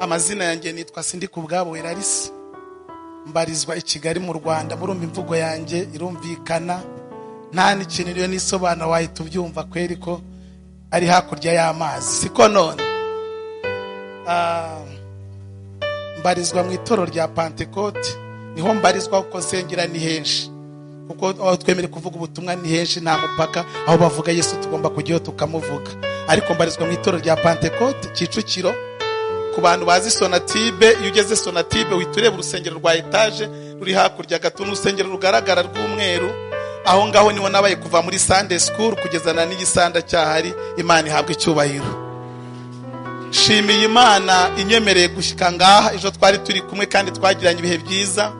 Amazina yanjye nitwa Sindikubwabo Elarisi, mbarizwa i Kigali mu Rwanda. Murumva imvugo yanjye irumvikana, nta n'ikintu rero nisobanura wahita ubyumva kweri ko ari hakurya y'amazi, siko none. Mbarizwa mu itoro rya Pentecote, niho mbarizwa kuko sengera ni henshi, kuko aho twemere kuvuga ubutumwa ni henshi, nta mupaka. Aho bavuga Yesu tugomba kujyayo tukamuvuga, ariko mbarizwa mu itoro rya Pentecote Kicukiro. Ku bantu bazi Sonatibe, iyo ugeze Sonatibe uhita ureba urusengero rwa etage ruri hakurya gato, n'urusengero rugaragara rw'umweru. Aho ngaho niho nabaye kuva muri Sunday school kugeza na n'igisanda cyahari. Imana ihabwe icyubahiro. Shimiye Imana inyemereye gushika ngaha. Ejo twari turi kumwe kandi twagiranye ibihe byiza.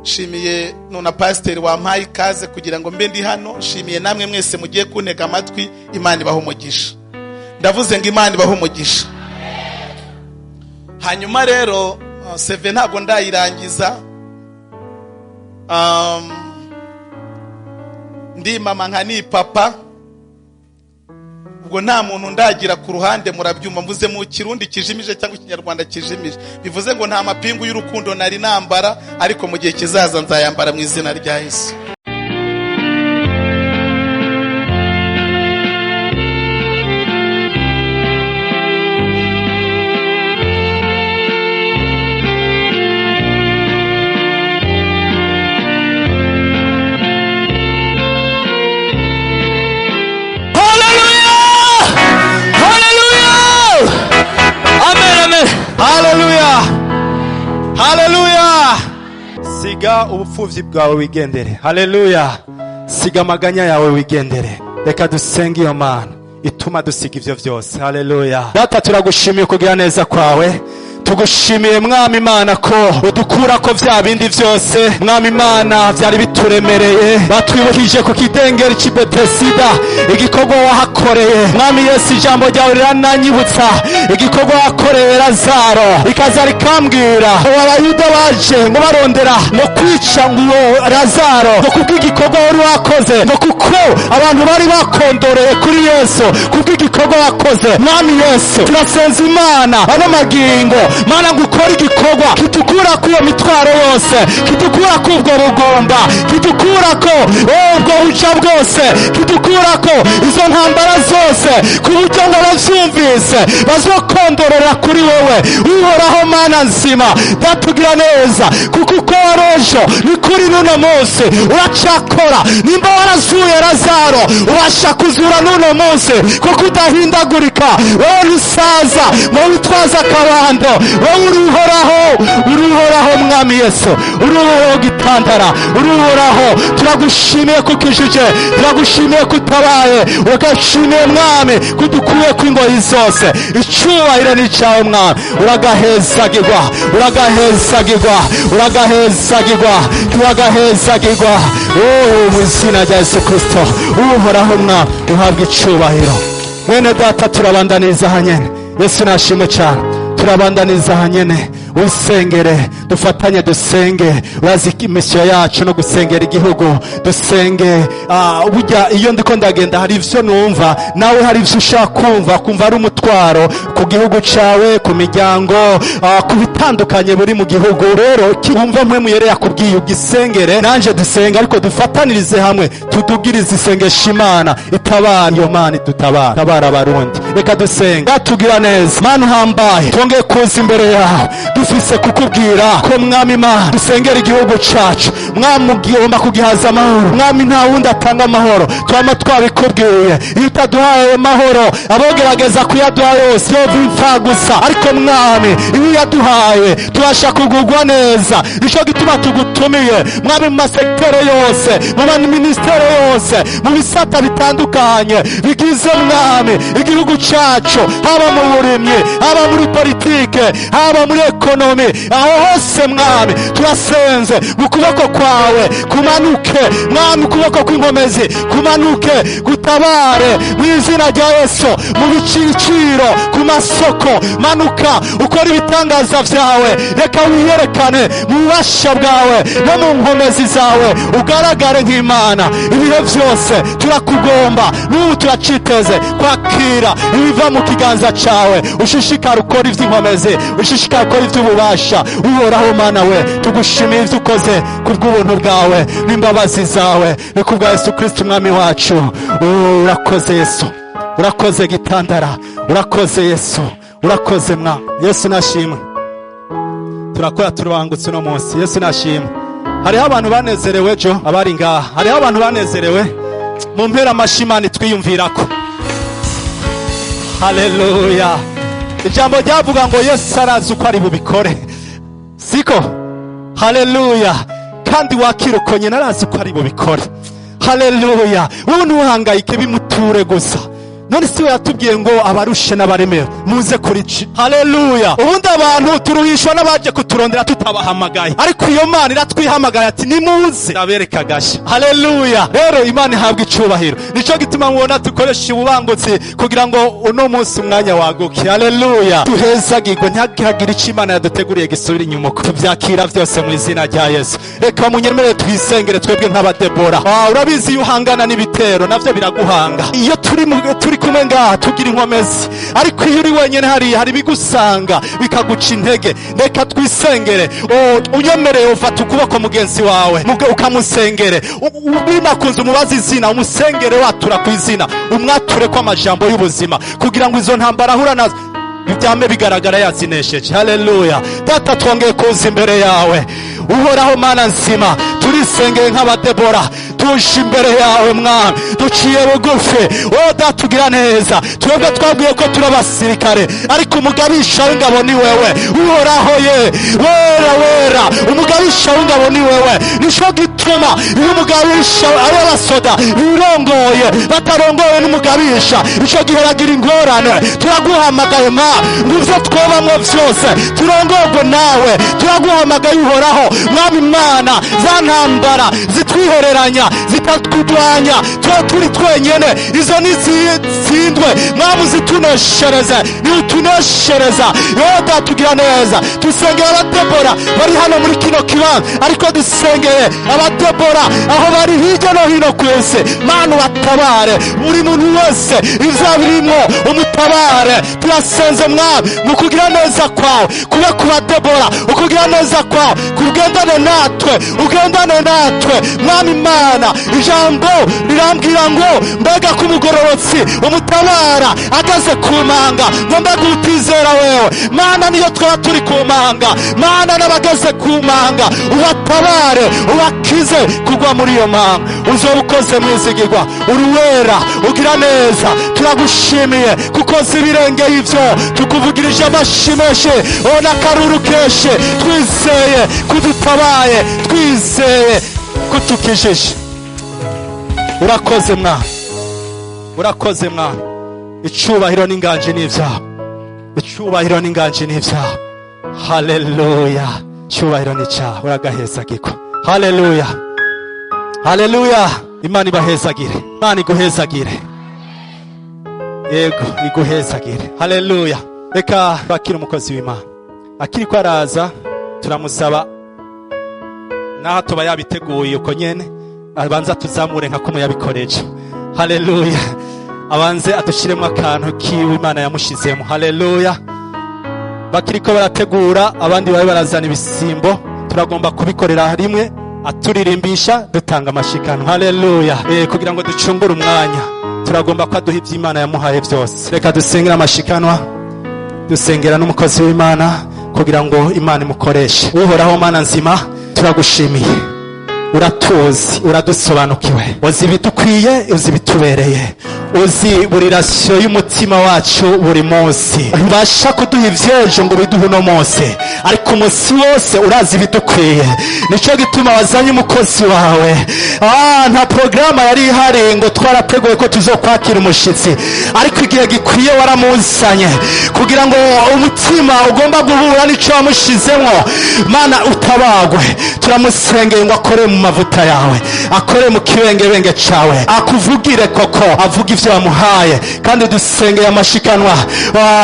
Shimiye nona pastor wampaye ikaze kugira ngo mbe ndi hano. Shimiye namwe mwese mugiye kuntega amatwi. Imana ibahe umugisha. Ndavuze ngo Imana ibahe umugisha. Hanyuma rero CV ntabwo ndayirangiza. Ndi mama nka ni papa, ubwo nta muntu ndagira ku ruhande. Murabyumva mvuze mu Kirundi kijimije cyangwa Ikinyarwanda kijimije, bivuze ngo nta mapingu y'urukundo nari nambara, ariko mu gihe kizaza nzayambara mu izina rya Yesu. Hallelujah. Hallelujah. Siga ubupfuvyi bwawe wigendere. Hallelujah. Siga amaganya yawe wigendere. Reka dusenge iyo Mana ituma dusiga ivyo vyose. Hallelujah. Data turagushimiye kugira neza kwawe. Tugushimiye Mwami Imana ko udukura ko vya bindi vyose Mwami Imana vyari bituremereye, batwibukije ku kidengeri c'Ibetesida igikorwa wahakoreye. Mwami Yesu, ijambo ryawe rirananyibutsa igikorwa wakoreye Lazaro, ikaza rikambwira abayuda baje ngo barondera no kwica ngo Lazaro ngo kubw'igikorwa wari wakoze, ngo kuko abantu bari bakondoreye kuri Yesu kubw'igikorwa wakoze. Mwami Yesu, turasenza Imana ano magingo Mana ngukora igikorwa kitukura ku iyo mitwaro yose, kitukura ku ubwo rugomba, kitukura ko ubwo buca bwose, kitukura ko izo ntambara zose, ku buryo ngo bavyumvise bazokondorera kuri wewe. Uhoraho Mana nzima, datugira neza, kuko uko warejo ni kuri nuno munsi uracakora. Nimba warazuye Lazaro, ubasha kuzura nuno munsi, kuko udahindagurika. Wowe rusaza ngo witwaza akabando, wowe uruhoraho Mwami Yesu, uruhoraho gitandara, uruhoraho. Turagushimiye kukijuje, turagushimiye kutabaye, uragashimiye Mwami kudukuye kw'ingoyi zose. Icyubahiro ni cyawe Mwami, uragahezagirwa, uragahezagirwa, uragahezagirwa, uragahezagirwa. Mu izina rya Yesu Kristo, uhoraho Mwami uhabwe icyubahiro. Mwene data turabandaniza hanyene. Yesu nashimwe cyane. Turabandaniza hanyene, usengere, dufatanye dusenge. Urazi imisiyo yacu no gusengera igihugu, dusenge. Burya iyo ndiko ndagenda hari ivyo numva, nawe hari ivyo ushaka kumva ari umutwaro ku gihugu cawe, ku miryango, ku bitandukanye buri mu gihugu. Rero kiwumva mwe muyere yakubwiye ugisengere, nanje dusenga, ariko dufatanirize hamwe tudugirize isengesho. Imana itabara, iyo Mana idutabara, tabara abarundi. Reka dusenga. Tugira neza Mana uhambaye, twongeye kuza imbere yawe dufise kukubwira ko Mwami Imana dusengera igihugu cacu. Mwami ugomba kugihaza amahoro. Mwami nta wundi atanga amahoro, twama twabikubwiye. Iyo utaduhaye amahoro, abogerageza kuyaduha yose yova impfa gusa, ariko Mwami iyo yaduhaye tubasha kugugwa neza. Nico gituma tugutumiye Mwami mu masektere yose, mu ministere yose, mu bisata bitandukanye bigize Mwami igihugu cacu, haba mu burimyi, haba muri politike, haba muri ekonomi. Aho hose Mwami turasenze mu kuboko kwawe kumanuke Mwami, ukuboko kw'inkomezi kumanuke ubatabare mu izina rya Yesu. Mu biciro ku masoko manuka ukora ibitangaza vyawe, reka wiyerekane mu bubasha bwawe no mu nkomezi zawe, ugaragare nk'Imana ibihe vyose. Turakugomba n'ubu turaciteze kwakira ibiva mu kiganza cawe. Ushishikara ukora ivy'inkomezi, ushishikara ukora ivy'ububasha. Uhoraho Mana we, tugushimiye ivyo ukoze kubw'ubuntu bwawe n'imbabazi zawe, ni kubwa Yesu Kristo umwami wacu. Urakoze Yesu, urakoze gitandara, urakoze Yesu, urakoze mwa Yesu. Nashimwe turakora turubangutse no munsi. Yesu nashimwe. Hariho abantu banezerewe jo, abari ngaha hariho abantu banezerewe. Mu mpera amashimani twiyumvirako. Haleluya. Ijambo ryavuga ngo Yesu arazi uko ari bubikore, siko? Haleluya. Kandi wakirukonye narazi uko ari bubikore. Haleluya. Wowe ntuhangayike bimuture gusa. None siwe yatubwiye ngo abarushe n'abaremewe muze kuri ci. Haleluya. Ubundi abantu turuhishwa n'abaje kuturondera tutabahamagaye, ariko iyo Mana iratwihamagaye ati nimuze ndabereka gasha. Haleluya. Rero Imana ihabwa icubahiro. Nico gituma mubona dukoresha ububangutsi kugira ngo uno munsi umwanya waguke. Haleluya. Tuhezagirwe ntihagire ico Imana yaduteguriye gisubira inyuma. Tuvyakira vyose mu izina rya Yesu. Reka munyemerere twisengere twebwe nk'abadebora. Urabizi iyo uhangana n'ibitero navyo biraguhanga. Iyo turi kumwe ngaha tugira inkomezi, ariko iyo uri wenyene hari bigusanga bikaguca intege. Reka twisengere. Unyemereye ufata ukuboko mugenzi wawe ukamusengere, binakunze umubaza izina, umusengere watura ku izina, umwature ko amajambo y'ubuzima kugira ngo izo ntambara ahura nazo ibyame bigaragara yazinesheje. Haleluya. Data twongeye kuza imbere yawe, Uhoraho Mana nzima, turisengeye nk'abadebora, tuje imbere yawe Mwana, duciye bugufi. Data ugira neza. Twebwe twabwiye ko turabasirikare, ariko umugabisha w'ingabo ni wewe. Uhoraho ye wera wera, umugabisha w'ingabo ni wewe. Nico gituma iyo umugabisha abasoda birongoye batarongoye n'umugabisha, ico gihe bagira ingorane. Turaguhamagaye Ma, nguvyo twobamwe vyose turongorwe nawe. Turaguhamagaye Uhoraho Mwami Mana, za ntambara zitwihereranya zitatudwanya turi twenyene, izo nizitsindwe Mwami, zituneshereze, ni utuneshereza. Yoda tugira neza. Dusengeye abadebora bari hano muri kino kibanza, ariko dusengeye abadebora aho bari hirya no hino ku isi. Mana batabare buri muntu wese ivyabirimo, umutabare. Turasenze Mwami mu kugira neza kwawe kube ku badebora, ukugira neza kwawe kugendane natwe, ugendane natwe Mwami Mana. Ijambo rirambwira ngo mbega kumugororotsi umutabara agaze ku manga, ngo mbega utizera wewe Mana niyo twaba turi ku manga. Mana n'abageze ku manga ubatabare, ubakize kugwa muri iyo manga. Uzoba ukoze mwizigirwa, uruwera, ugira neza. Turagushimiye kuko zibirengeye ivyo, tukuvugirije amashimeshi ona karuru keshe. Twizeye kudutabaye, twizeye kutukijije. Urakoze Mwana, urakoze Mwana. Icubahiro n'inganji n'ivyawe, icubahiro n'inganji n'ivyawe. Haleluya. Icubahiro ni cawe, uragahezagirwa. Haleluya, haleluya. Imana ibahezagire, Imana iguhezagire, yego iguhezagire. Haleluya. Reka bakire umukozi w'Imana akiriko araza, turamusaba naho tuba yabiteguye uko nyene abanza tuzamure nka kumwe yabikoreje. Haleluya. Abanze adushiremo akantu kiwe Imana yamushizemo. Haleluya. Bakiriko barategura, abandi babe barazana ibisimbo, turagomba kubikorera rimwe, aturirimbisha dutanga amashikano. Haleluya. Kugira ngo ducungure umwanya, turagomba ko aduha ivy'Imana yamuhaye byose. Reka dusengera amashikanwa, dusengera n'umukozi w'Imana kugira ngo Imana imukoreshe. Uhoraho Mana nzima, turagushimiye, uratuzi, uradusobanukiwe, uzi ibidukwiye, uzi ibitubereye. uzi buri rasiyo y'umutima wacu buri munsi. Ntibasha kuduha ivyejo ngo biduhe uno munsi, ariko umunsi wose urazi ibidukwiye. Nico gituma wazanye umukozi wawe. Nta programa yari ihari ngo twarateguye ko tuzokwakira umushitsi, ariko igihe gikwiye waramuzanye kugira ngo umutima ugomba guhura n'ico wamushizemwo. Mana utabagwe, turamusengeye ngo akore mu mavuta yawe, akore mu kibengebenge cawe, akuvugire koko, avuga ivyo wamuhaye. Kandi dusengeye amashikanwa,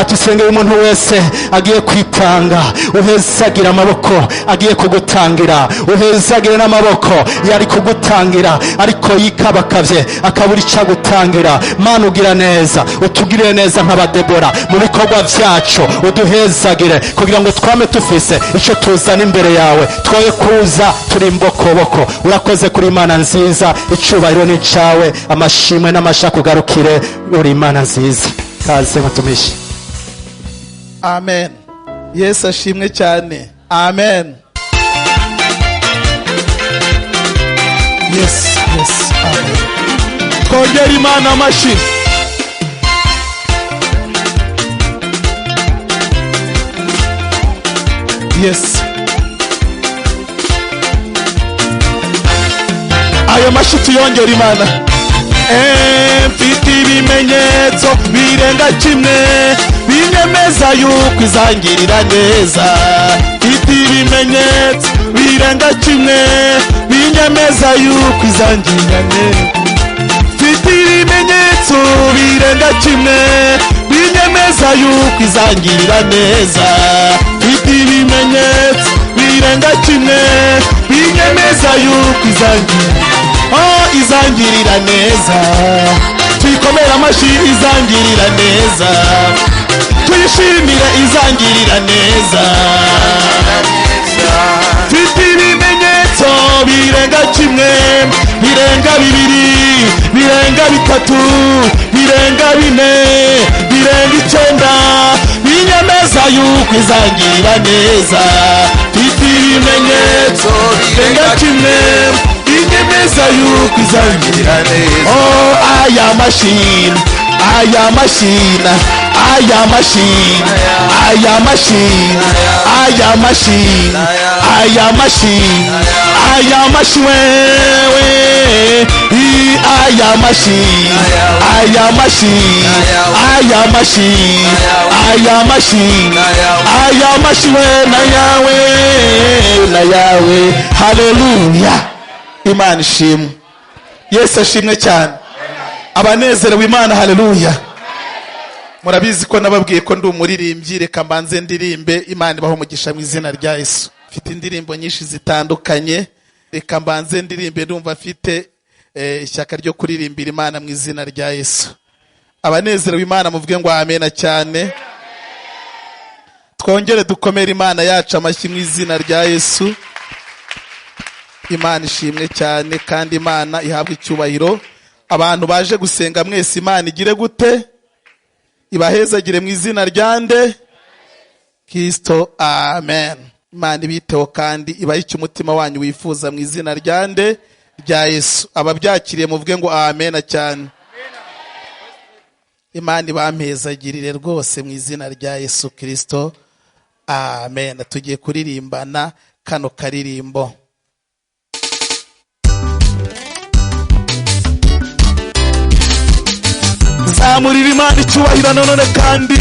dusengeye umuntu wese agiye kwitanga, uhezagira amaboko agiye kugutangira, uhezagira n'amaboko yari kugutangira ariko yikabakavye akabura ica gutangira. Mana ugira neza, utugirire neza nk'abadebora mu bikorwa vyacu, uduhezagire kugira ngo twame tufise ico tuzana imbere yawe, twoye kuza turi imbokoboko. Urakoze kuri Imana nziza, icubahiro ni cawe, amashimwe n'amashaka ugarukire, uri Imana nziza. Kaze mutumishi. Amen. Yesu ashimwe cyane. Amen. Yes. Amen. Twongere Imana amashyi. Yes. Ayo mashyi tuyongere Imana. Mfite ibimenyetso birenga kimwe binyemeza yuko izangirira neza. Mfite ibimenyetso birenga kimwe binyemeza yuko izangirira neza. Mfite ibimenyetso birenga kimwe binyemeza yuko izangirira neza. Mfite ibimenyetso birenga kimwe binyemeza yuko izangirira neza. Tuyikomere amashyi, izangirira neza. Tuyishimire, izangirira neza. Mfite ibimenyetso birenga kimwe, birenga bibiri, birenga bitatu, birenga bine, birenga 9 binyemeza yuko izangirira neza. Mfite ibimenyetso birenga kimwe binyemeza yuko izangirira neza. Aya mashini, aya mashini, aya mashini, aya mashini, aya mashini, aya mashini, aya mashini wewe, aya mashini, aya mashini, aya mashini, aya mashini, aya mashini na yawe. Haleluya. Imana ishimwe. Yesu ashimwe cyane. Abanezerewe Imana. Haleluya. Murabizi ko nababwiye ko ndi umuririmbyi, reka mbanze ndirimbe. Imana ibaho umugisha mu izina rya Yesu. Mfite indirimbo nyinshi zitandukanye, reka mbanze ndirimbe. Ndumva mfite ishyaka ryo kuririmbira Imana mu izina rya Yesu. Abanezerewe Imana muvuge ngo amen cyane. Twongere dukomere Imana yacu amashyi mu izina rya Yesu. Imana ishimwe cyane kandi Imana ihabwa icyubahiro. Abantu baje gusenga mwese Imana igire gute? Ibahezagire mu izina rya nde? Kristo. Amen. Imana ibiteho kandi ibahe icyo umutima wanyu wifuza mu izina rya nde? Rya Yesu. Ababyakiriye muvuge ngo amen cyane. Imana ibampezagirire rwose mu izina rya Yesu Kristo. Amen. Tugiye kuririmbana kano karirimbo. Zamurira Imana icyubahiro none kandi.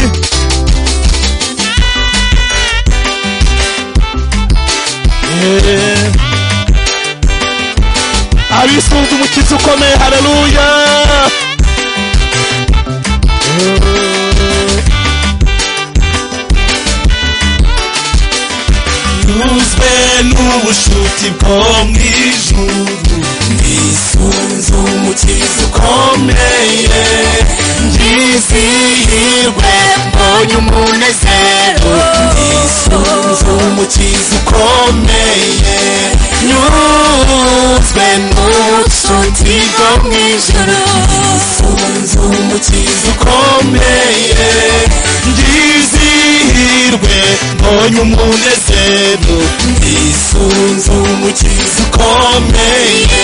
Abisunze umukiza ukomeye. Haleluya. Nyuzwe n'ubushuti bwo mw'ijuru, nisunze umukiza ukomeye. Ndizihirwe mbonye umunezero, nisunze umukiza ukomeye. Nyuzwe n'ubushuti bwo mw'ijuru, nisunze umukiza ukomeye. Ndizihirwe mbonye umunezero, nisunze umukiza ukomeye.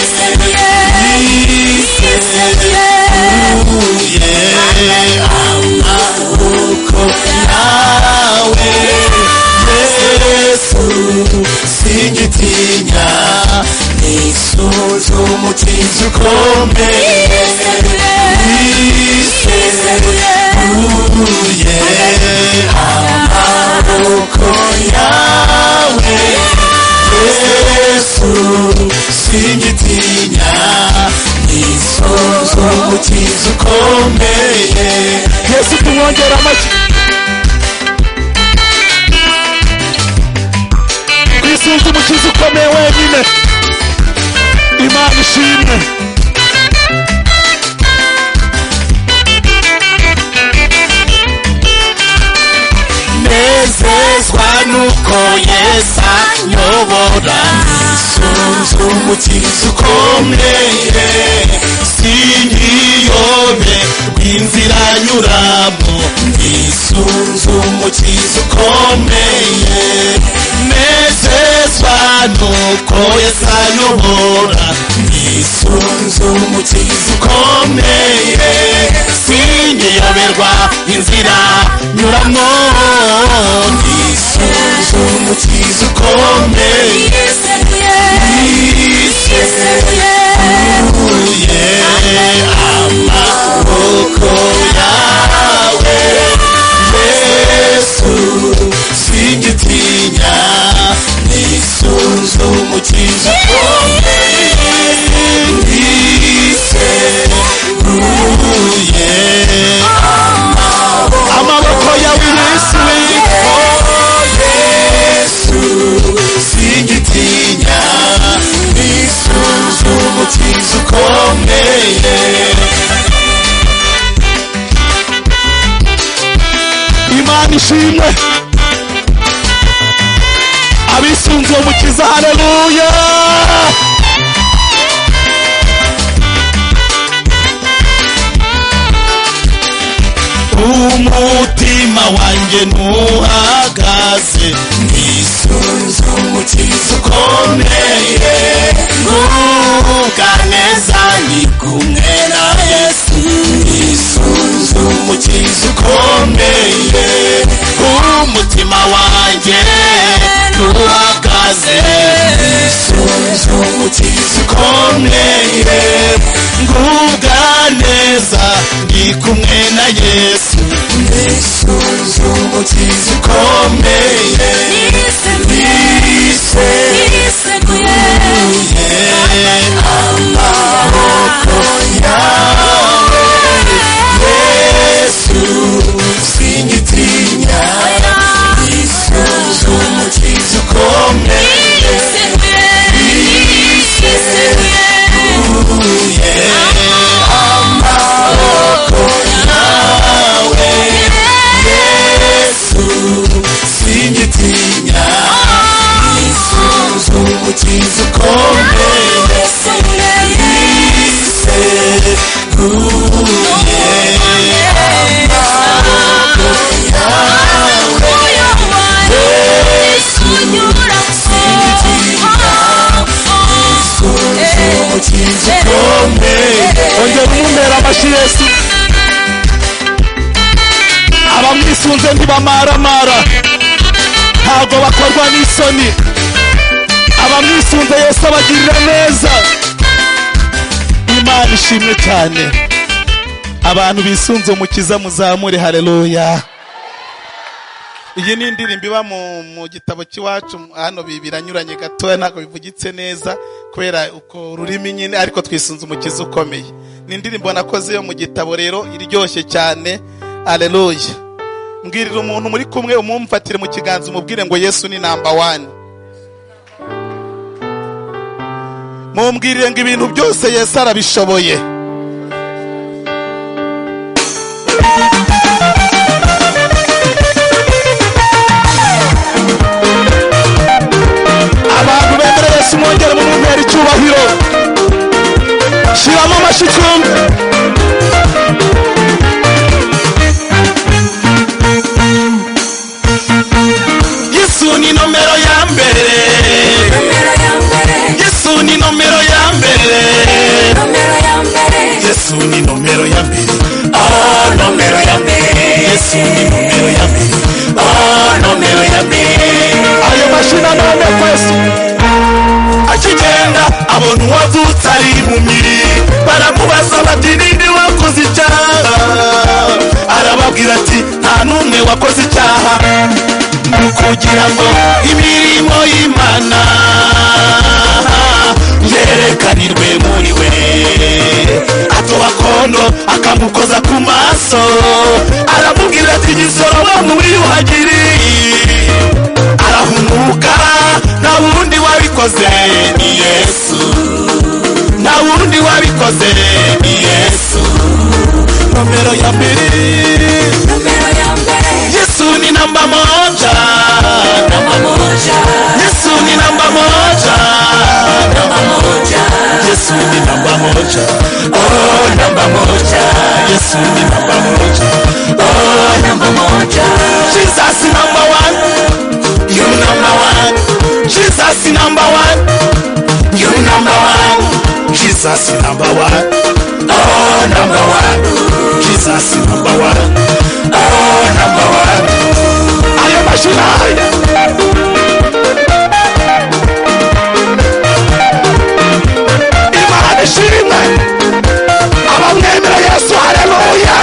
amashyi. Twisunze umukiza ukomeye wenyine. Imana ishimwe. nezezwa nuko Yesu anyobora, nisunze umukiza ukomeye, singiyobe rw'inzira anyuramo, nisunze umukiza ukomeye, nezezwa nuko Yesu anyobora, nisunze umukiza ukomeye, singiyoberwa inzira nyuramo, nisunze umukiza ukomeye, yiseguye amaboko yawe Yesu, singitinya, nisunze umukiza ukomeye, yiseguye amaboko yawe Yesu, Yesu, singitinya, nisunze umukiza ukomeye. Imana ishimwe. Abisunze umukiza, haleluya. Umutima wanjye ntuhagaze, nisunze umukiza ukomeye, ngubwa neza ndi kumwe na Yesu, nisunze umukiza ukomeye, umutima wanjye ntuhagaze, nisunze umukiza ukomeye, ngubwa neza ndi kumwe na Yesu, nisunze umukiza ukomeye, yiseguye amaboko yawe Yesu, singitinya, nisunze umukiza ukomeye, yiseguye amaboko yawe Yesu, singitinya, nisunze umukiza ukomeye, yiseguye amaboko yawe Yesu, singitinya, nisunze umukiza ukomeye. Ongera umumbera amashyi Yesu. Abamwisunze ntibamaramara, ntabwo bakorwa n'isoni. Abamwisunze Yesu abagirira neza. Imana ishimwe cyane. Abantu bisunze umukiza muzamure, haleluya. Iyi ni indirimbo iba mu gitabo cy'iwacu hano, biranyuranye gatoya, ntabwo bivugitse neza kubera uko rurimi nyine, ariko twisunze umukiza ukomeye. Ni indirimbo nakoze yo mu gitabo rero, iryoshye cyane, haleluya. Mbwirira umuntu muri kumwe, umumfatire mu kiganza, umubwire ngo Yesu ni number 1. Mumbwirire ngo ibintu byose Yesu arabishoboye. Abantu bemera Yesu mwongere mu mpera icyubahiro. Shiramo amashyi cyumve. Yesu ni nomero ya mbere, Yesu ni nomero ya mbere, Yesu ni nomero ya mbere, oh nomero ya mbere, Yesu ni nomero ya mbere, oh nomero ya mbere. Ayo mashina none kwese akigenda abona uwavutse ari impumyi, baramubaza bati ninde wakoze icyaha, arababwira ati nta n'umwe wakoze icyaha, kugira ngo imirimo y'Imana yerekanirwe muri we, atuwakora igikondo akamukoza ku maso, aramubwira ati gisoro mwiyuhagire. Arahumuka, nta wundi wabikoze ni Yesu, nta wundi wabikoze ni Yesu. Nomero ya mbere, Yesu ni namba moja, Yesu ni namba moja, Yesu ni namba moja, oh namba moja, Yesu ni namba moja, oh namba moja. Jesus number one, you number one, Jesus number one, you number one, Jesus number one, oh number one, Jesus number one, oh number one. I am a Shunaya. Imana ishimwe, abamwemera Yesu haleluya,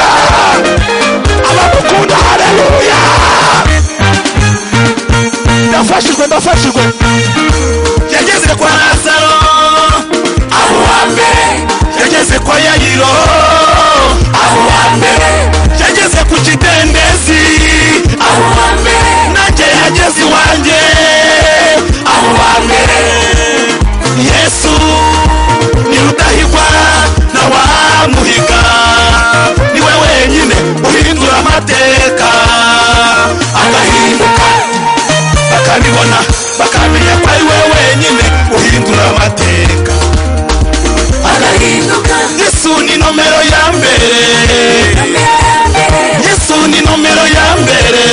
abamukunda haleluya. Ndafashijwe yageze kwa Lazaro aho hambere, yageze kwa Yayiro aho hambere, yageze ku kidendezi aho hambere, nanjye yageze iwanjye aho hambere. Yesu ni Rudahigwa na wamuhiga, niwe wenyine uhindura amateka, agahinduka bakabibona bakamenya ko ari we wenyine uhindura amateka, agahinduka. Yesu ni nomero ya mbere, Yesu ni nomero ya mbere,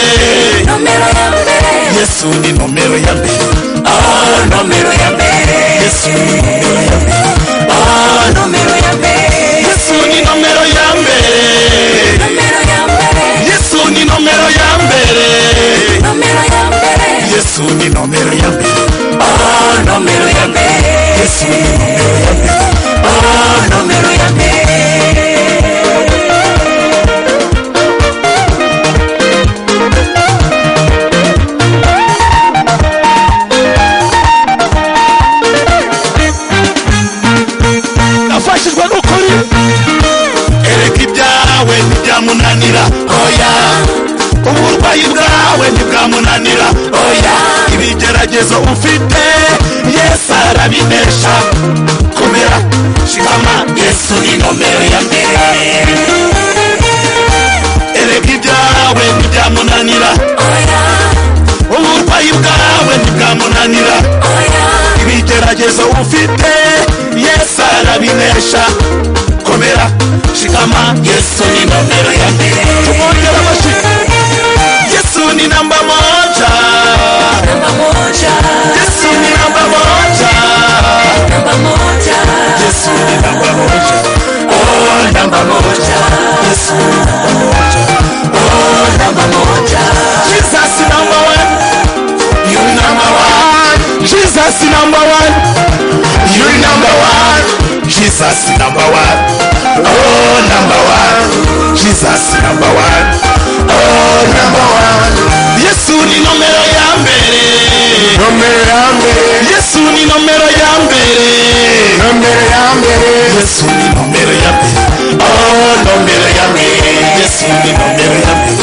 Yesu ni nomero ya mbere, oh nomero ya mbere, Yesu ni nomero ya mbere, oh nomero ya mbere, Yesu ni nomero ya mbere, Yesu ni nomero ya mbere, Yesu ni nomero ya mbere, oh nomero ya mbere, Yesu ni nomero ya mbere, oh nomero ya mbere. Nafashijwe n'ukuri, ereka ibyawe ntibyamunanira, oya uburwayi bwawe ntibwamunanira, oya ibigeragezo ufite Yesu arabinesha. Komera shikama, Yesu ni nomero ya mbere, ereka ibyawe ntibyamunanira, oya uburwayi bwawe ntibwamunanira, oya ibigeragezo ufite Yesu arabinesha. Komera shikama, Yesu ni nomero ya mbere. Tumongera amashi, Yesu ni namba moja, Yesu ni namba moja, Yesu ni namba moja, oh namba moja, Yesu ni namba moja, oh namba moja. Jesus number one, you number one, Jesus number one, you number one, Jesus number one, oh number one, Jesus number one, oh number one. Yesu ni nomero ya mbere, nomero ya mbere, Yesu ni nomero ya mbere, nomero ya mbere, Yesu ni nomero ya mbere, oh nomero ya mbere, Yesu ni nomero ya mbere,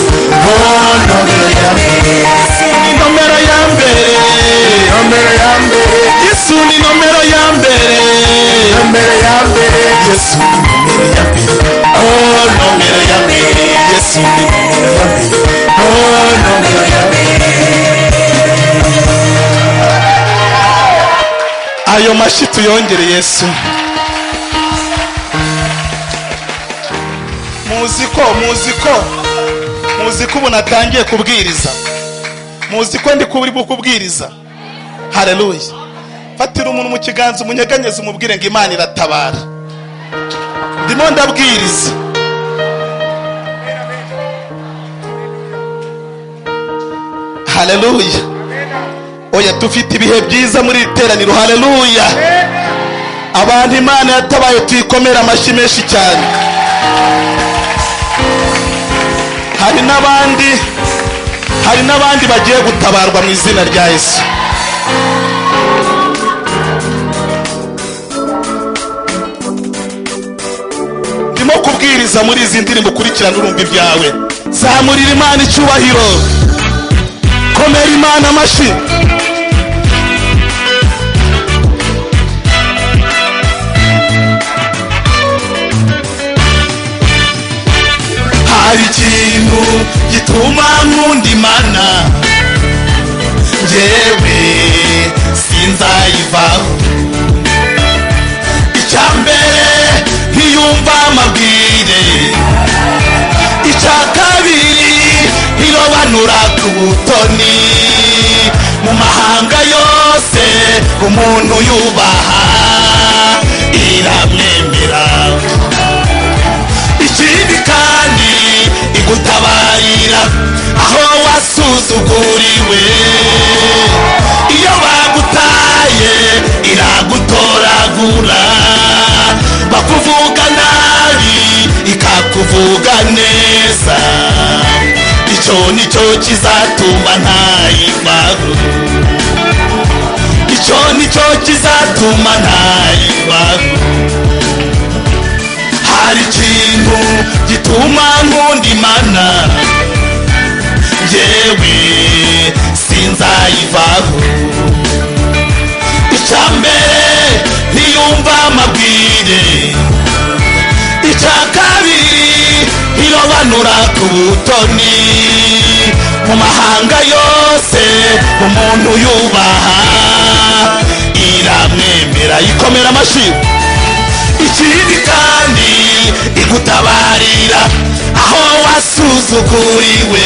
oh nomero ya mbere, Yesu ni nomero ya mbere, nomero ya mbere, Yesu ni nomero ya mbere, nomero ya mbere, Yesu ni nomero ya mbere, oh nomero ya mbere, Yesu ni nomero ya mbere, oh nomero ya mbere. Ayo mashi tuyongere Yesu. Muziko ubu natangiye kubwiriza, muziko ndi kubwiriza. Haleluya. Fatira umuntu mu kiganza umunyeganyeze umubwire ngo Imana iratabara. Ndimo ndabwiriza. Haleluya. Oya dufite ibihe byiza muri iteraniro. Haleluya. Abantu Imana yatabaye tuyikomera amashyi menshi cyane. Hari n'abandi bagiye gutabarwa mu izina rya Yesu. ndimo kubwiriza muri izi ndirimbo ukurikirana urumva ibyawe. Zamurira Imana icyubahiro, komera Imana amashyi. Hari ikintu gituma nkunda Imana, njyewe sinzayivaho. Icya mbere ntiyumva amabwire, icya kabiri irobanura ku butoni. Mu mahanga yose umuntu yubaha iramwemera. Ikindi kandi igutabarira aho wasuzuguriwe. Iyo bagutaye iragutoragura, bakuvuga nabi ikakuvuga neza. Icyo nicyo kizatuma ntayivaho, icyo nicyo kizatuma ntayivaho. Hari ikintu gituma nkunda Imana, njyewe sinzayivaho. Icya mbere ntiyumva amabwire, icya kabiri irobanura ku butoni. Mu mahanga yose umuntu yubaha iramwemera, ikomera amashyi. Ikindi kandi igutabarira aho wasuzuguriwe.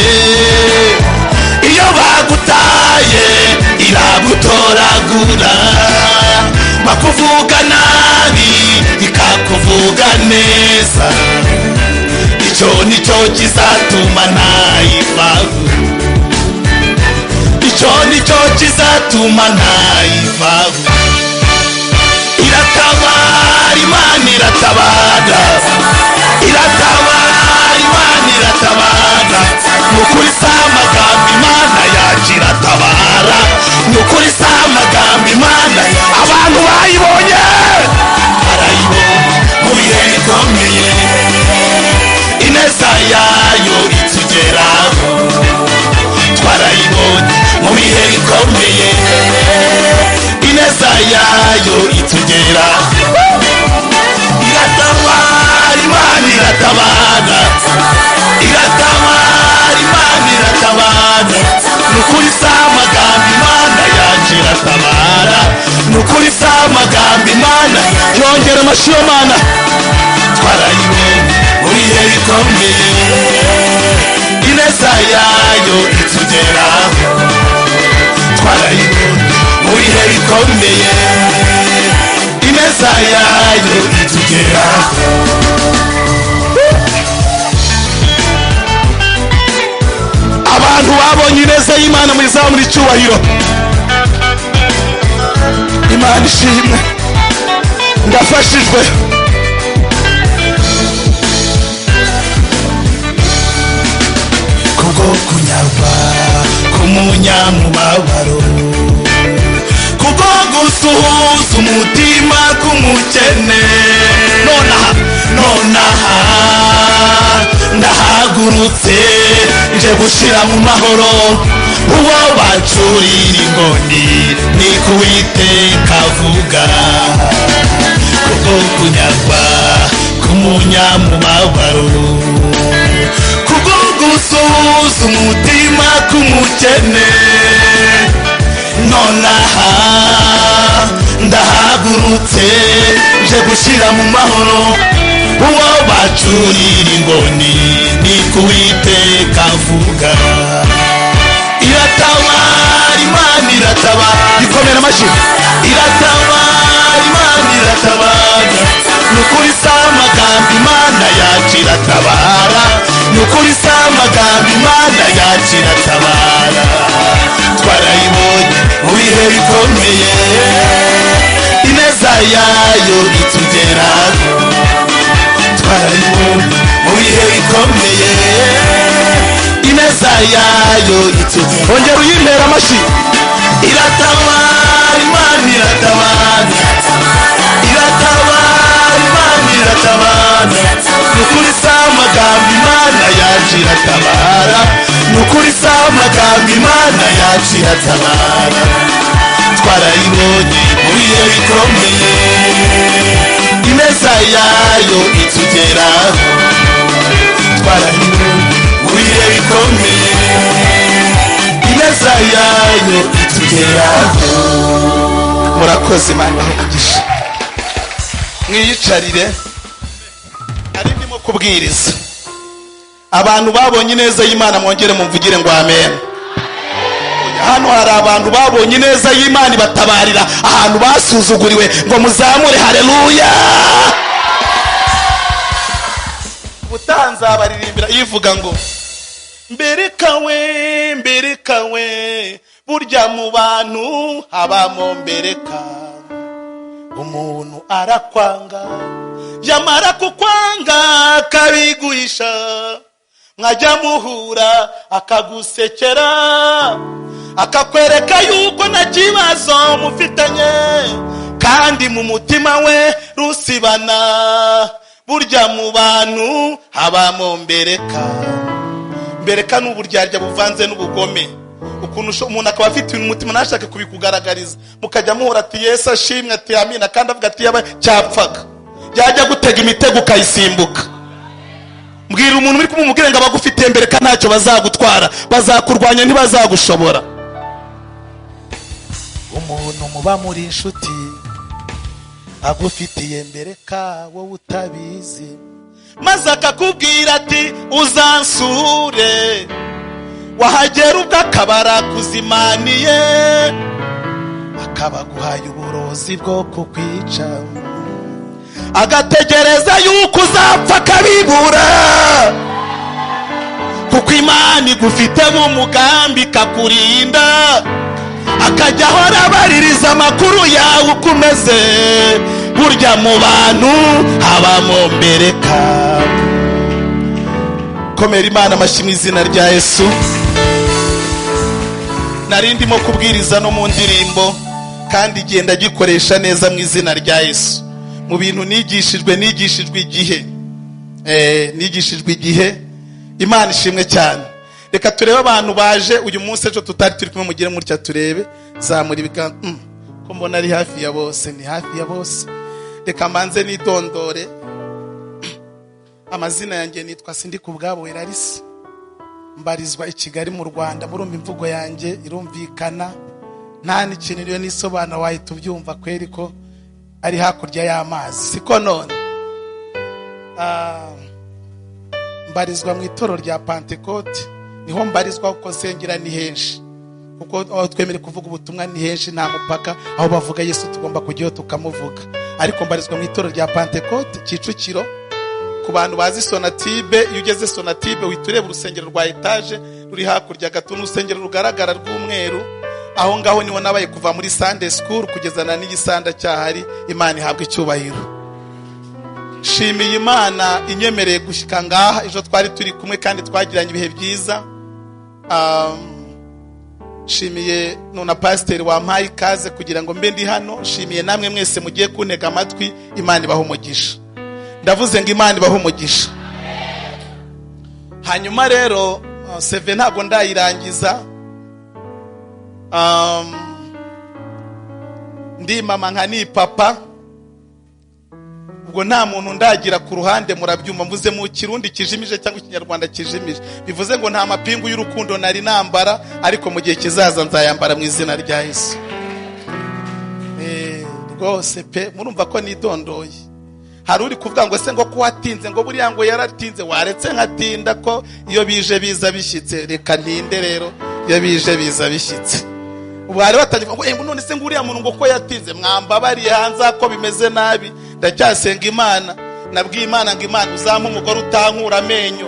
Iyo bagutaye iragutoragura, bakuvuga nabi ikakuvuga neza. Icyo nicyo kizatuma ntayivaho, icyo nicyo kizatuma ntayivaho. Iratabara Imana iratabara, iratabara Imana iratabara. Nukuri si amagambo Imana yacu iratabara, nukuri si amagambo Imana. Abantu bayibonye barayibonye mu bihe bikomeye, ineza yayo itugeraho. Twarayibonye mu bihe bikomeye, ineza yayo itugeraho. Iratabara Imana iratabara, iratabara Imana iratabara. Nukuri si amagambo Imana yacu iratabara, nukuri si amagambo Imana. Yongera amashyi yo Mana. Twarayibonye mu bihe bikomeye, ineza yayo itugeraho. Twarayibonye mu bihe bikomeye, ineza yayo itugeraho. Abantu babonye ineza y'Imana muyizamure icyubahiro. Imana ishimwe, ndafashijwe. Kubwo kunyagwa k'umunyamubabaro, kubwo gusuhuza umutima k'umukene. Nonaha ndahagurutse nje gushira mu mahoro uwo bacurira ingoni, ni ku Uwiteka avuga. Kubwo kunyagwa k'umunyamubabaro, kubwo gusuhuza umutima k'umukene. Nonaha ndahagurutse nje gushira mu mahoro uwo bacurira ingoni, ni ku Uwiteka avuga. Iratabara Imana iratabara, ikomera amashyi. Iratabara Imana iratabara, nukuri si amagambo Imana yacu iratabara, nukuri si amagambo Imana yacu iratabara. Twarayibonye mu bihe bikomeye, ineza yayo itugeraho. Twarayibonye mu bihe bikomeye, ineza yayo itugeraho. Ongera uyimpera amashyi. Iratabara Imana iratabara, iratabara Imana iratabara. nukuri si amagambo Imana yacu iratabara, nukuri si amagambo Imana yacu iratabara. Twarayibonye mu bihe bikomeye, ineza yayo itugeraho. Twarayibonye mu bihe bikomeye, ineza yayo itugeraho. Murakoze Imana umugisha. Mwiyicarire. Ari ndimo kubwiriza. Abantu babonye ineza y'Imana mwongere mumvugire ngo amen. Hano hari abantu babonye ineza y'Imana ibatabarira ahantu basuzuguriwe, ngo muzamure haleluya. Butanza baririmbira ivuga ngo mberekawe mberekawe, burya mu bantu habamo mbereka. Umuntu arakwanga, yamara kukwanga akabiguhisha, mwajya muhura akagusekera, akakwereka yuko nta kibazo mufitanye, kandi mu mutima we rusibana. Burya mu bantu habamo mbereka. Mbereka ni uburyarya buvanze n'ubugome. Ukuntu umuntu akaba afite ibintu umutima ntashake kubikugaragariza, mukajya muhura ati Yesu ashimwe, ati amina, kandi avuga ati yaba cyapfaga, yajya gutega imitego ukayisimbuka. Mbwira umuntu uri kumubwira ngo abagufitiye mbereka ntacyo bazagutwara, bazakurwanya ntibazagushobora. Umuntu muba muri inshuti agufitiye mbereka wowe utabizi, maze akakubwira ati uzansure, wahagera ubwo akabara kuzimaniye, akabaguhaye uburozi bwo kukwica, agategereza yuko uzapfa akabibura, kuko Imana igufitemo umugambi ikakurinda, akajya ahora abaririza amakuru yawe uko umeze. Burya mu bantu habamo mbereka. Komera Imana amashyi mu izina rya Yesu. Nari ndimo kubwiriza no mu ndirimbo, kandi genda gikoresha neza mu izina rya Yesu. Mu bintu nigishijwe igihe, nigishijwe igihe. Imana ishimwe cyane. Reka turebe abantu baje uyu munsi, ejo tutari turi kumwe, mugire mutya turebe. Zamura ibiganza. Ko mbona ari hafi ya bose, ni hafi ya bose. Reka manze nidondore. Amazina yanjye nitwa Sindikubwabo Werarisi, mbarizwa i Kigali mu Rwanda. Murumva imvugo yanjye irumvikana, nta n'ikintu niyo nisobanura wahita ubyumva kweri ko ari hakurya y'amazi, siko none. Mbarizwa mu itorero rya Pentecote, niho mbarizwa kuko nsengera ni henshi, kuko aho twemere kuvuga ubutumwa ni henshi, nta mupaka. Aho bavuga Yesu tugomba kujyaho tukamuvuga. Ariko mbarizwa mu itorero rya Pentecote Kicukiro. Ku bantu bazi Sonatibe, iyo ugeze Sonatibe uhita ureba urusengero rwa etaje ruri hakurya gato, n'urusengero rugaragara rw'umweru. Aho ngaho niho nabaye kuva muri Sunday school kugeza na n'igisanda cyahari. Imana ihabwe icyubahiro. Shimiye Imana inyemereye gushyika ngaha. Ejo twari turi kumwe kandi twagiranye ibihe byiza. Shimiye nuna pasiteri wampaye ikaze kugira ngo mbe ndi hano. Shimiye namwe mwese mugiye kuntega amatwi. Imana ibahe umugisha. Ndavuze ngo Imana ibahe umugisha. Hanyuma rero seve ntabwo ndayirangiza. Ndi mama nka ni papa, ubwo nta muntu ndagira ku ruhande. Murabyumva mvuze mu Kirundi kijimije cyangwa Ikinyarwanda kijimije, bivuze ngo nta mapingu y'urukundo nari nambara, ariko mu gihe kizaza nzayambara mu izina rya Yesu. Rwose pe murumva ko nidondoye. Hari uri kuvuga ngo se ngo ko watinze, ngo buriya ngo yaratinze, waretse nkatinda ko iyo bije biza bishyitse. Reka ntinde rero, iyo bije biza bishyitse. Ubwari batagiye ngo none se ngo uriya muntu ngo ko yatinze, mwambabariye hanze ko bimeze nabi. Ndacyasenga Imana, nabwiye Imana ngo Imana uzampa umugore utankura amenyo.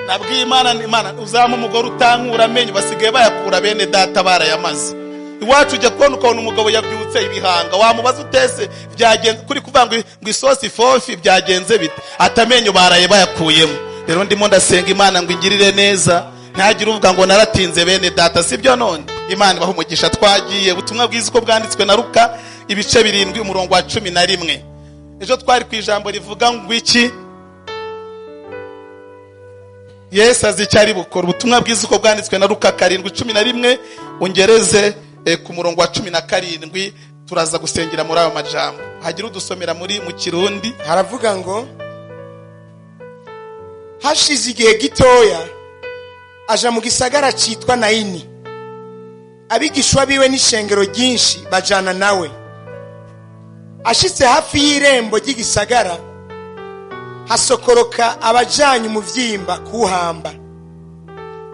Nabwiye Imana uzampa umugore utankura amenyo. Basigaye bayakura bene data barayamaze. Iwacu ujya kubona ukabona umugabo yabyutse ibihanga, wamubaza utese byagenze kuri kuvuga ngo isosi fofi byagenze bite, atamenyo baraye bayakuyemo. Rero ndimo ndasenga Imana ngo ingirire neza, ntagire uvuga ngo naratinze bene data, sibyo none. Imana ibahe umugisha. Twagiye ubutumwa bwiza uko bwanditswe na Luka ibice 7 umurongo wa 11. ejo twari ku ijambo rivuga ngo iki? Yesu azi icyo ari bukora. Ubutumwa bwiza uko bwanditswe na Luka 7:11 ungereze ku murongo wa 17 turaza gusengera muri ayo majambo. Hagira udusomera mu Kirundi. Haravuga ngo hashize igihe gitoya aja mu gisagara citwa Nayini, abigishwa biwe n'ishengero ryinshi bajana nawe. Ashitse hafi y'irembo ry'igisagara hasokoroka abajanye umuvyimba kuhamba,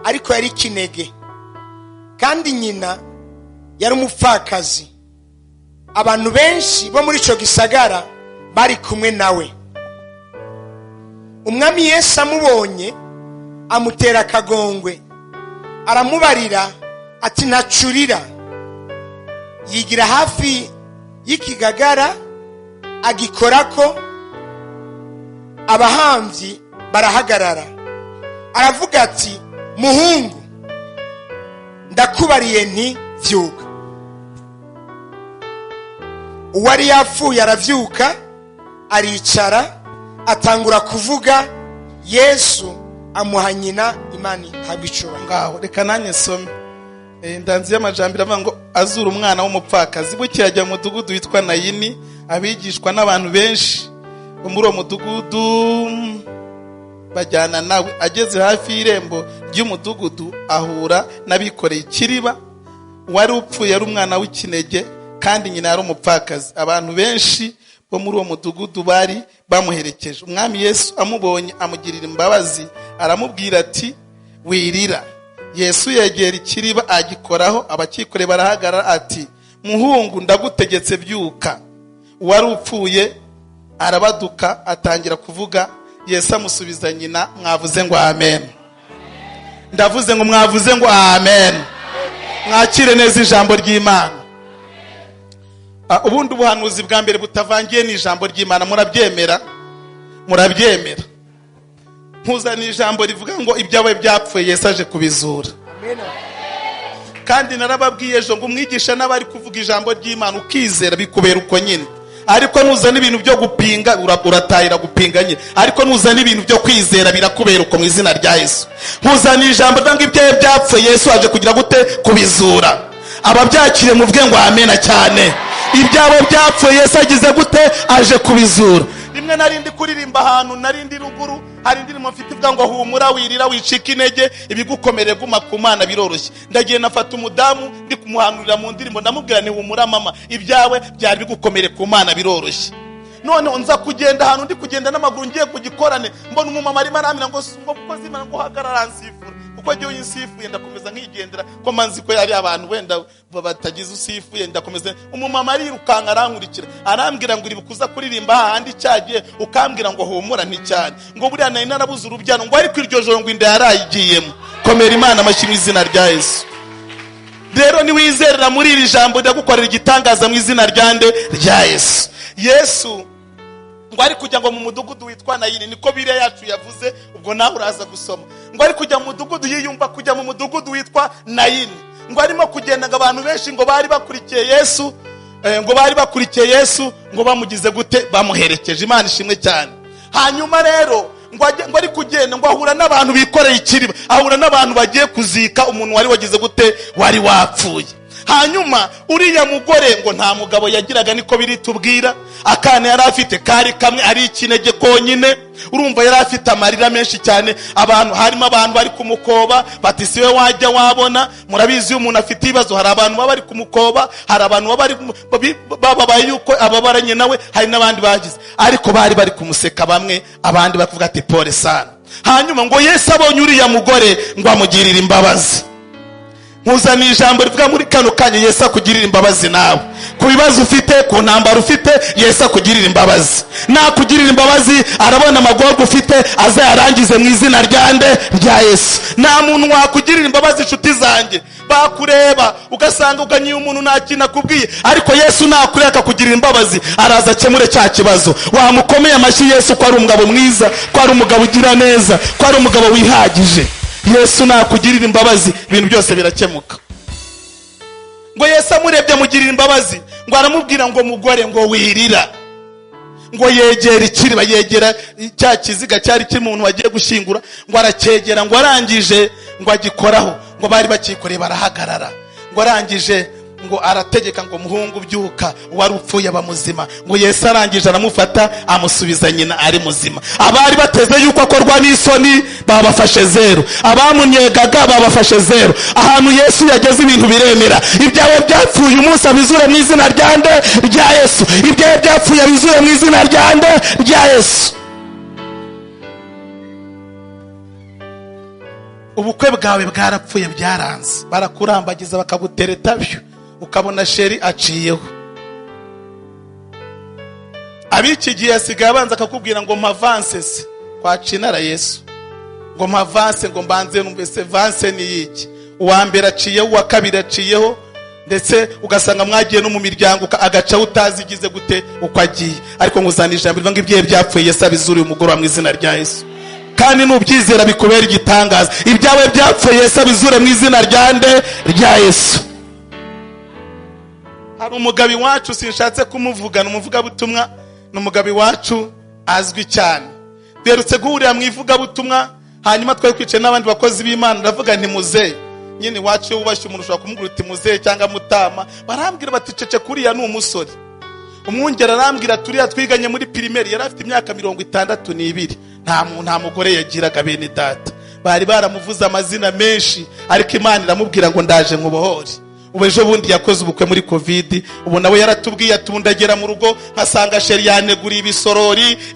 ariko yari kinege kandi nyina yari umupfakazi. Abantu benshi bo muri ico gisagara bari kumwe nawe. Umwami Yesu amubonye amutera akagongwe, aramubarira ati ntacurira. Yigira hafi y'ikigagara agikorako, abahamvyi barahagarara. Aravuga ati muhungu, ndakubariye nti vyuka. Uwari yapfuye aravyuka, aricara, atangura kuvuga. Yesu amuha nyina, Imana ihabicura. Ngaho reka nanye some ndanzi y'amajambiro avuga ngo azura umwana w'umupfakazi. Buki yajya mu mudugudu witwa Nayini, abigishwa n'abantu benshi bo muri uwo mudugudu bajyana nawe. Ageze hafi y'irembo ry'umudugudu ahura n'abikoreye ikiriba. Wari upfuye ari umwana w'ikinege kandi nyina yari umupfakazi. Abantu benshi bo muri uwo mudugudu bari bamuherekeje. Umwami Yesu amubonye amugirira imbabazi, aramubwira ati wirira. Yesu yegera ikiriba agikoraho, abakikore barahagarara ati muhungu, ndagutegetse byuka. Wari upfuye arabaduka atangira kuvuga. Yesu amusubiza nyina, mwavuze ngo amen. Ndavuze ngo mwavuze ngo amen. Mwakire neza ijambo ry'Imana. Ubundi ubuhanuzi bwa mbere butavangiye n'ijambo ry'Imana murabyemera? Murabyemera? Mpuzana ijambo rivuga ngo ibyawe byapfuye Yesu aje kubizura. Amen. Kandi narababwiye ejo ngo umwigisha n'abari kuvuga ijambo ry'Imana ukizera bikubera uko nyine. Ariko nuzana ibintu byo gupinga uratahira gupinga nyine. Ariko nuzana ibintu byo kwizera birakubera uko mu izina rya Yesu. Mpuzana ijambo ngo ibyawe byapfuye Yesu aje kugira gute? Kubizura. Ababyakire muvuge ngo amena cyane. Ibyawe byapfuye Yesu agize gute? Aje kubizura. Rimwe narindi kuririmba ahantu narindi ruguru, hari indirimbo mfite ivuga ngo humura wirira wicika intege, ibigukomere guma ku Mana biroroshye. Ndagiye nafata umudamu ndi kumuhanurira mu ndirimbo, ndamubwira ni humura mama, ibyawe byari bigukomere ku Mana biroroshye. None nza kugenda ahantu ndi kugenda n'amaguru ngiye kugikorane, mbona umumama arimo aramira ngo mukozi Imana ngo hagarara nsifura. Kuko giye insifuye ndakomeza nkigendera ko manzi ko yari abantu wenda batagize usifuye. Ndakomeza umumama arirukanka arankurikira, arambwira ngo uri bukuza kuririmba hahandi cyagiye ukambwira ngo humura nticyane, ngo buriya nari narabuze urubyano, ngo ariko iryo joro ngo inda yarayigiyemo. Komera Imana amashyi mu izina rya Yesu. Rero ni wizerera muri iri jambo ndagukorera igitangaza mu izina rya Yesu. Yesu ngo ari kujya ngo mu mudugudu witwa Nayini, niko Bibiliya yacu yavuze. Ubwo nawe uraza gusoma ngo ari kujya mu mudugudu, yiyumva kujya mu mudugudu witwa Nayini. Ngo arimo kugenda ngo abantu benshi ngo bari bakurikiye Yesu, ngo bamugize gute? Bamuherekeje. Imana ishimwe cyane. Hanyuma rero ngo ari kugenda ngo ahura n'abantu bikoreye ikiriba, ahura n'abantu bagiye kuzika umuntu wari wagize gute? Wari wapfuye. Hanyuma uriya mugore ngo nta mugabo yagiraga, niko biri tubwira. Akana yari afite kari kamwe ari ikinege konyine. Urumva yari afite amarira menshi cyane. Harimo abantu bari kumukoba bati siwe wajya wabona. Murabizi umuntu afite ibibazo, hari abantu baba bari kumukoba, hari abantu babaye yuko ababaranye nawe, hari n'abandi bagize. Ariko bari kumuseka bamwe, abandi bakuvuga ati pole sana. Hanyuma ngo Yesu abonye uriya mugore ngo amugirire imbabazi. Mpuzana ijambo rivuga muri kano kanya Yesu akugirira imbabazi nawe. Ku bibazo ufite, ku ntambara ufite, Yesu akugirira imbabazi. Nakugirira imbabazi, arabona amagorwa ufite azayarangize mu izina rya Yesu. Nta muntu wakugirira imbabazi inshuti zanjye. Bakureba ugasanga uganyiye umuntu nta kintu akubwiye, ariko Yesu nakureka akakugirira imbabazi, araza akemure cya kibazo. Wamukomeye amashyi Yesu ko ari umugabo mwiza, ko ari umugabo ugira neza, ko ari umugabo wihagije. Yesu nakugirira imbabazi ibintu byose birakemuka. Ngo Yesu amurebye amugirira imbabazi, ngo aramubwira ngo mugore ngo wirira. ngo yegera ikiriba, yegera cya kiziga cyari kiri umuntu wagiye gushyingura, ngo aracyegera, ngo arangije ngo agikoraho, ngo bari bakikoreye barahagarara, ngo arangije ngo arategeka ngo muhungu byuka, wari upfuye aba muzima. Ngo Yesu arangije aramufata amusubiza nyina ari muzima. Abari bateze yuko akorwa n'isoni babafashe zero, abamunyegaga babafashe zero. Ahantu Yesu yageze ibintu biremera. Ibyawe byapfuye umunsi abizure mu izina rya nde? Rya Yesu. Ibyawe byapfuye abizure mu izina rya nde? Rya Yesu. Ubukwe bwawe bwarapfuye byaranze, barakurambagiza bakagutereta byo, ukabona sheri aciyeho. Abiki gihe asigaye abanza akakubwira ngo mpavanse se kwa Cinara Yesu, ngo mpavanse, ngo mbanze numvise vanse ni yiki. Uwa mbere aciyeho, uwa kabiri aciyeho, ndetse ugasanga mwagiye no mu miryango agaca utazigize gute uko agiye. Ariko nguzana ijambo rivuga ngo ibyiye byapfuye Yesu abizuriye umugoroba mu izina rya Yesu. Kandi nubyizera bikubera igitangaza. Ibyawe byapfuye Yesu abizure mu izina rya nde? Rya Yesu. Hari umugabi wacu sinshatse kumuvugana, umuvugabutumwa n'umugabi wacu azwi cyane. Berutse guhurira mu ivugabutumwa, hanyuma twari kwicaye n'abandi bakozi b'Imana, ndavuga nti muze nyine wacu yo ubashye umuntu ushobora kumubwira uti muze cyangwa mutama, barambwira bati cece kuriya ni umusore. Umwungera arambwira turiya twiganye muri primaire, yari afite imyaka 62. Nta mugore yagiraga bene data, bari baramuvuza amazina menshi, ariko Imana iramubwira ngo ndaje nkubohore. Ubu ejo bundi yakoze ubukwe muri covid, ubu nawe yaratubwiye atundagera mu rugo nkasanga sheri yaneguriye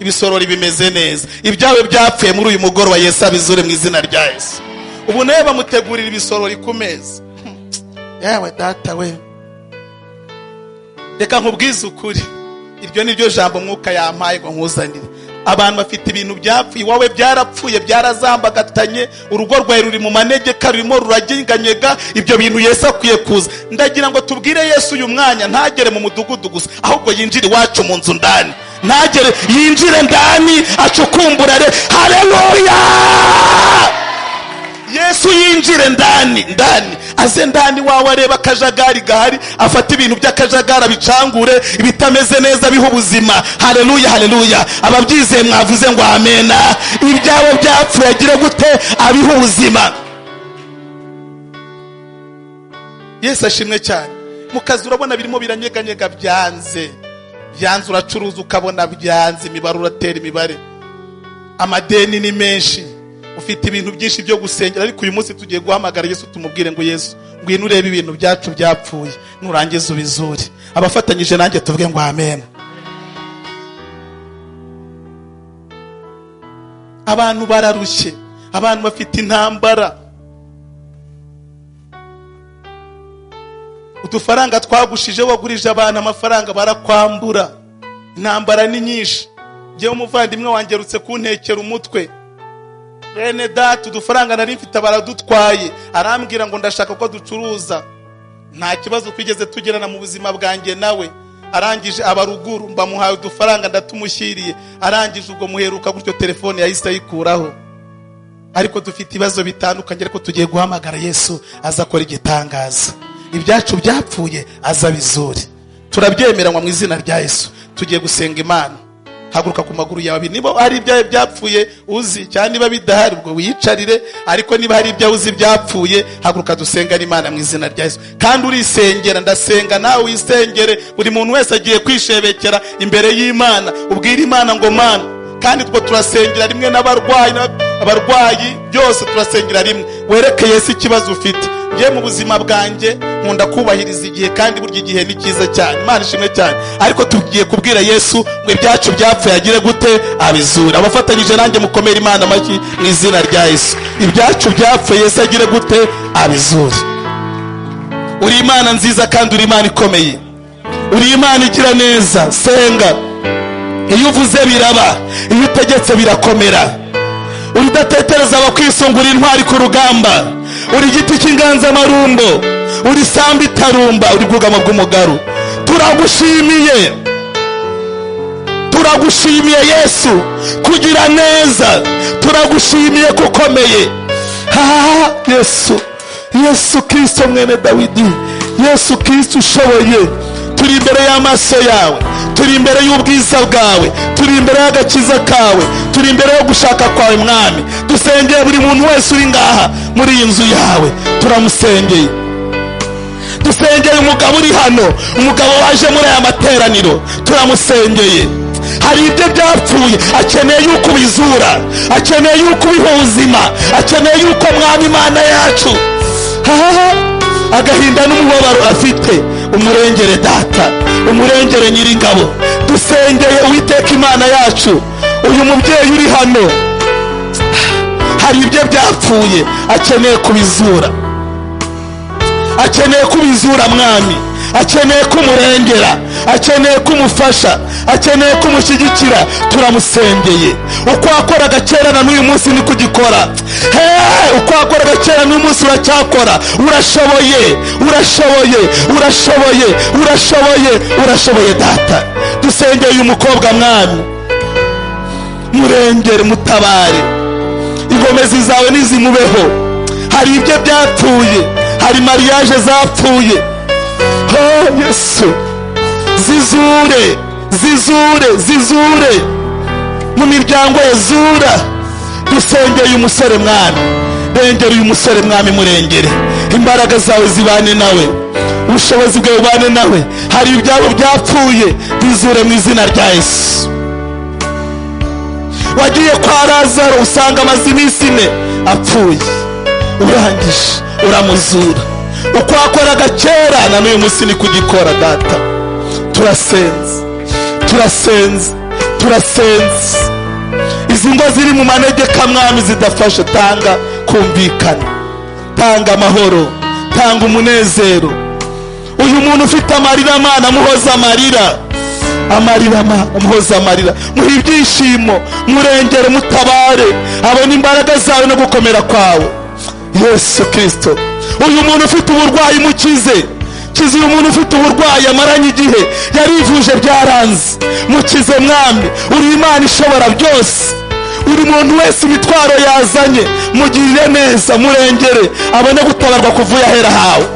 ibisorori bimeze neza. Ibyawe byapfuye muri uyu mugoroba Yesu abizure mu izina rya Yesu. Ubu nawe bamutegurira ibisorori ku meza. Yewe data we, reka nkubwize ukuri, iryo ni ryo jambo mwuka yampaye ngo nkuzanire. Abantu bafite ibintu byapfuye, wowe byarapfuye, byarazambagatanye, urugo rwawe ruri mu manegeka, rurimo ruraginganyega. Ibyo bintu Yesu akwiye kuza. Ndagira ngo tubwire Yesu uyu mwanya ntagere mu mudugudu gusa, ahubwo yinjire iwacu mu nzu ndani. Ntagere, yinjire ndani acukumburare. Haleluya! Yesu yinjire ndani, aze ndani wawe, areba akajagari gahari, afata ibintu by'akajagara bicangure, ibitameze neza biha ubuzima. Haleluya, haleluya. Ababyizeye mwavuze ngo amena. Ibyawe byapfuye agire gute? Abiha ubuzima. Yesu ashimwe cyane. Mu kazi urabona birimo biranyeganyega, byanze uracuruza ukabona byanze, imibare uratera imibare, amadeni ni menshi, ufite ibintu byinshi byo gusengera. Ariko uyu munsi tugiye guhamagara Yesu, tumubwire ngo Yesu ngwino urebe ibintu byacu byapfuye, nurangiza ubizure. Abafatanyije nanjye tuvuge ngo amen. Abantu bararushye, abantu bafite intambara. Udufaranga twagushije wagurije abantu amafaranga barakwambura. Intambara ni nyinshi. Ngewe umuvandimwe wangerutse kuntekera umutwe, bene data udufaranga nari mfite baradutwaye, arambwira ngo ndashaka ko ducuruza. Nta kibazo twigeze tugirana mu buzima bwanjye nawe. Arangije abaruguru mbamuhaye udufaranga ndatumushyiriye, arangije ubwo muheruka gutyo telefone yahise ayikuraho. Ariko dufite ibibazo bitandukanye, ariko tugiye guhamagara Yesu azakora igitangaza. Ibyacu byapfuye azabizure, turabyemeranywa mu izina rya Yesu. Tugiye gusenga Imana. Haguruka ku maguru yawe. Niba hari ibyawe byapfuye uzi, cyane niba bidahari ubwo wiyicarire, ariko niba hari ibyawe uzi byapfuye, haguruka dusenga Imana mu izina rya Yesu. Kandi urisengera, ndasenga nawe wisengere. Buri muntu wese agiye kwishebekera imbere y'Imana, ubwira Imana ngo Mana. Kandi two turasengera rimwe n'abarwayi byose turasengera rimwe. Wereke Yesu ikibazo ufite. Ngiye mu buzima bwanjye nkunda kubahiriza igihe, kandi burya igihe ni cyiza cyane, Imana ishimwe cyane. Ariko tugiye kubwira Yesu ngo ibyacu byapfuye agire gute? Abizura. Abafatanyije nanjye mukomere Imana amashyi mu izina rya Yesu. Ibyacu byapfuye Yesu agire gute? Abizura. Uri Imana nziza kandi uri Imana ikomeye, uri Imana igira neza. Senga. Iyo uvuze biraba, iyo utegetse birakomera. Uri udatetereza abakwisungura intwari ku rugamba, uri igiti cy'inganzamarumbo, uri samba itarumba, uri bwugamo bw'umugaru. Turagushimiye Yesu kugira neza, turagushimiye kukomeye. Yesu Kristo mwene Dawidi, Yesu Kristo ushoboye. Turi imbere y'amaso yawe, turi imbere y'ubwiza bwawe, turi imbere y'agakiza kawe, turi imbere yo gushaka kwawe mwami. Dusengeye buri muntu wese uri ngaha muri iyi nzu yawe, turamusengeye. Dusengeye umugabo uri hano, umugabo waje muri aya materaniro, turamusengeye. Hari ibyo byapfuye, akeneye yuko ubizura, akeneye yuko ubiha ubuzima, akeneye yuko mwami Imana yacu agahinda n'umubabaro afite umurengere data, umurengere Nyiringabo. Dusengeye Uwiteka Imana yacu, uyu mubyeyi uri hano hari ibyo byapfuye, akeneye kubizura, akeneye kubizura mwami, akeneye kumurengera, akeneye kumufasha, akeneye kumushyigikira. Turamusengeye. Uko wakoraga kera na n'uyu munsi ni kugikora. Uko wakoraga kera n'uyu munsi uracyakora. Urashoboye, urashoboye, urashoboye, urashoboye, urashoboye data. Dusengeye uyu mukobwa mwami, murengere, mutabare, ingomezi zawe nizimubeho. Hari ibyo byapfuye, hari mariage zapfuye. Yesu, zizure, zizure, zizure mu miryango yazura. Dusengeye umusore mwami, rengera uyu musore mwami, murengere. Imbaraga zawe zibane nawe, ubushobozi bwawe bubane nawe. Hari ibyabo byapfuye, bizure mu izina rya Yesu. Wagiye kwa Lazaro usanga amaze iminsi 4 apfuye, urangije uramuzura. Uko wakoraga kera na n'uyu munsi ni kugikora data. Turasenze, turasenze, turasenze. Izi ngo ziri mu manegeka mwami zidafashe, tanga kumvikana, tanga amahoro, tanga umunezero. Uyu muntu ufite amarira Mana, muhoza amarira, amarira Mana, muhoza amarira, muhe ibyishimo, murengere, mutabare, abone imbaraga zawe no gukomera kwawe Yesu Kristo. Uyu muntu ufite uburwayi mukize, kize uyu muntu ufite uburwayi amaranye igihe, yarivuje byaranze, mukize mwami. Uri Imana ishobora byose, uri muntu wese imitwaro yazanye, mugirire neza, murengere, abone gutabarwa kuvuye ahera hawe.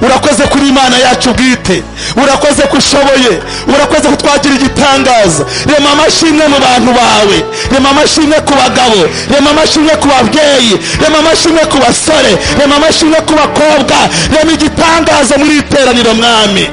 Urakoze kuri Imana yacu bwite, urakoze kushoboye, urakoze kutwagira igitangaza. Rema amashimwe mu bantu bawe, rema amashimwe ku bagabo, rema amashimwe ku babyeyi, rema amashimwe ku basore, rema amashimwe ku bakobwa, rema igitangaza muri iteraniro mwami.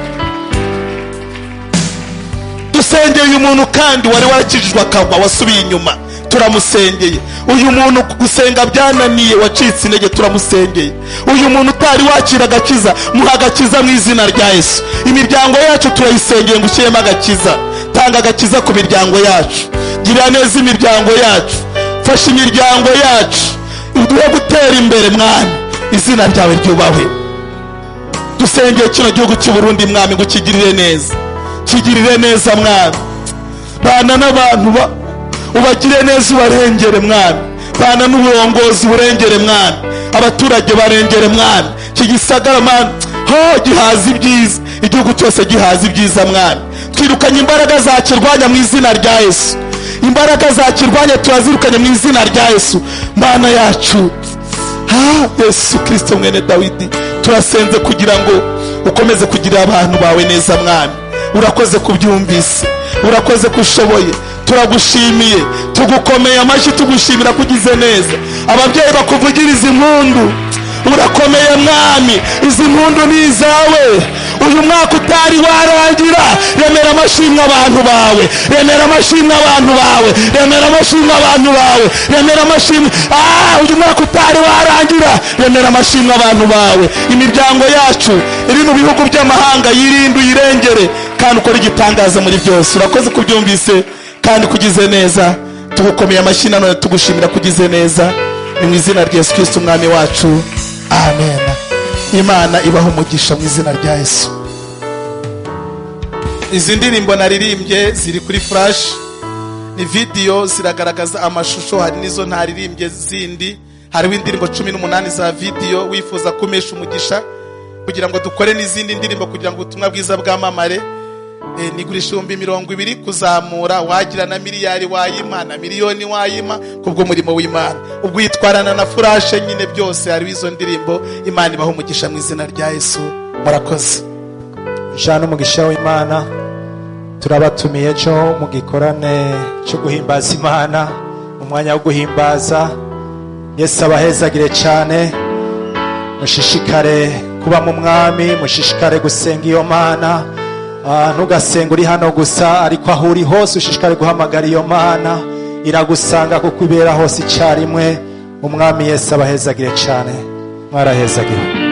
Dusengeye uyu muntu kandi wari warakijijwe akagwa, wasubiye inyuma, turamusengeye. Uyu muntu gusenga byananiye, wacitse intege, turamusengeye. Uyu muntu utari wakira agakiza, muha agakiza mu izina rya Yesu. Imiryango yacu turayisengeye ngo ushyiremo agakiza, tanga agakiza ku miryango yacu, girira neza imiryango yacu, fasha imiryango yacu, uduhe gutera imbere mwami, izina ryawe ryubahwe. Dusengeye kino gihugu cy'u Burundi mwami, ngo kigirire neza, kigirire neza mwami. Bana n'abantu ubagire neza, ubarengere mwami. Bana n'uburongozi burengere mwami, abaturage barengere mwami. Kigisagara mwami gihaza ibyiza, igihugu cyose gihaza ibyiza mwami. Twirukanye imbaraga zakirwanya mu izina rya Yesu, imbaraga zakirwanya turazirukanye mu izina rya Yesu. Mana yacu Yesu Kristo mwene Dawidi, turasenze kugira ngo ukomeze kugira abantu bawe neza mwami. Urakoze kubyumvise, urakoze kushoboye, turagushimiye, tugukomeye amashyi, tugushimira kugize neza. Ababyeyi bakuvugiriza impundu, urakomeye mwami, izi mpundu ni izawe. Uyu mwaka utari warangira, remera amashimwe abantu bawe, remera amashimwe abantu bawe, remera amashimwe abantu bawe, remera amashimwe. Uyu mwaka utari warangira, remera amashimwe abantu bawe. Imiryango yacu iri mu bihugu by'amahanga, yirinde uyirengere, kandi ukora igitangaza muri byose. Urakoze kubyumvise kandi kugize neza, tugukomeye amashyi nanone tugushimira kugize neza, ni mu izina rya Yesu Kristo umwami wacu, amen. Imana ibaho umugisha mu izina rya Yesu. Izi ndirimbo naririmbye ziri kuri flash, ni video ziragaragaza amashusho, hari nizo ntaririmbye zindi. Hariho indirimbo 18 za video. Wifuza kumesha umugisha kugira ngo dukore n'izindi ndirimbo kugira ngo ubutumwa bwiza bwamamare, nigurisha 20,000 kuzamura, wagira na miliyari wayima, na miliyoni wayima kubwo umurimo w'Imana. Ubwo yitwarana na flash nyine, byose hari izo ndirimbo. Imana ibaho umugisha mu izina rya Yesu. Murakoze. Jana umugisha w'Imana turabatumiye cyo mu gikorane cyo guhimbaza Imana, umwanya wo guhimbaza. Yesu abahezagire cyane, mushishikare kuba mu mwami, mushishikare gusenga iyo Mana. Ntugasenga uri hano gusa, ariko aho uri hose ushishikare guhamagara iyo Mana, iragusanga kuko ibera hose icyarimwe. Umwami Yesu abahezagire cyane, mwarahezagire.